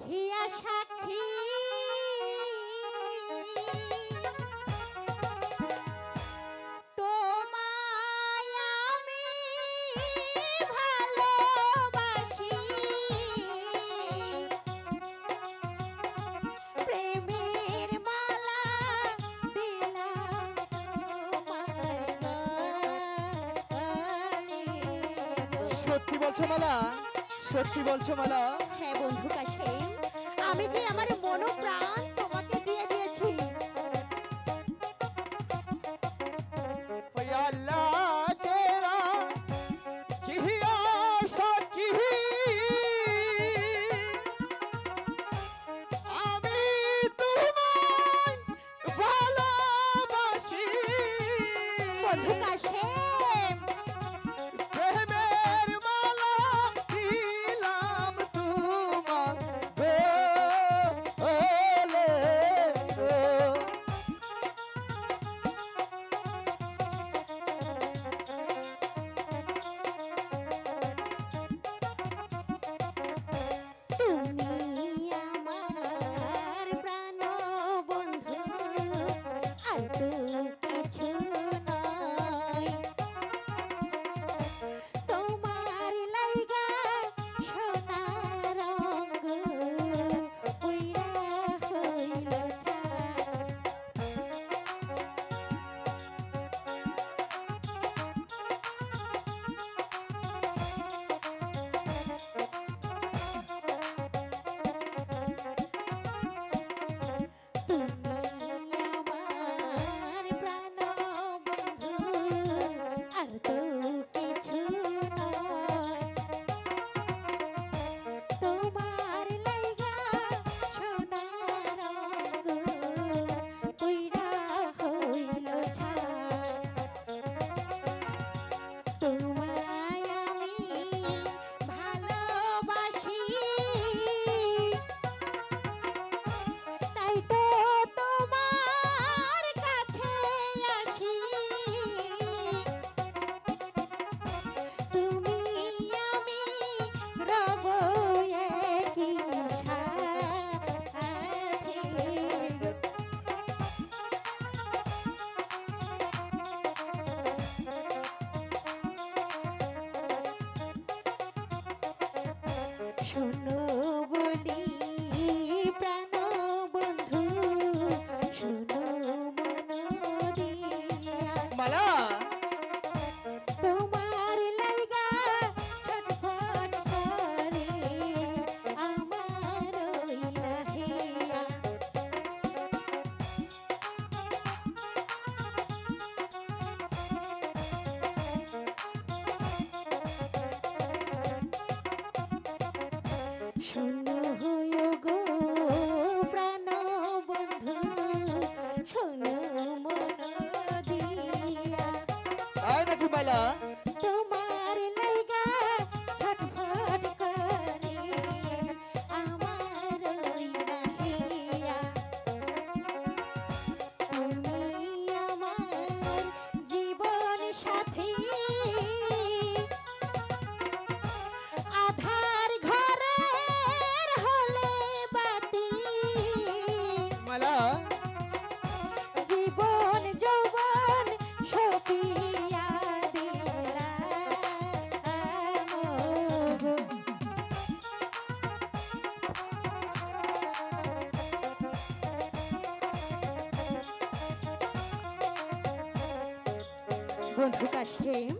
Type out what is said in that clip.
রাখিয়া সাক্ষী তোমায় আমি ভালোবাসি প্রেমের মালা দিলাম তোমার গলে। সত্যি বলছো মালা? সত্যি বলছো মালা? হ্যাঁ বন্ধু কাশেম, আমি যে আমার মন প্রাণ তোমাকে দিয়ে দিয়েছি। ওই আল্লাহ তেরা কিয়া সাকি আমি তোমায় ভালোবাসি বন্ধু কাশেম, প্রেমের মালা দিলাম তোমার গলে গো। তুমি আমার প্রাণ বন্ধু, আর তো কিছু নয়। তোমার লাইগা সোনা রঙ উইরা হইল ছাই। তুমি আমার প্রাণ বন্ধু, আর তো কিছু নয়। তোমার লাইগা সোনা রঙ উইরা হইল ছাই। তোমায় আমি ভালোবাসি, তাই তো তোমার কাছে আসি। তুমি আমি রব একই সাথে। শোনো বলি প্রাণ বন্ধু, শোনো মন দিয়া। মালা তোমার লাইগা ছটফট করে আমার ওই লাহিয়া। শোনো হইও গো প্রাণ বন্ধু, শোনো মন দিয়া। আয় নাকি মালা? তোমার লাইগা ছটফট করে আমার ওই নাহিয়া। তুমি আমার জীবন সাথী, আধার ঘরের হলে বাতি। মালা জীবন যৌবন সপিয়া দিলাম গো। বন্ধু কাশেম,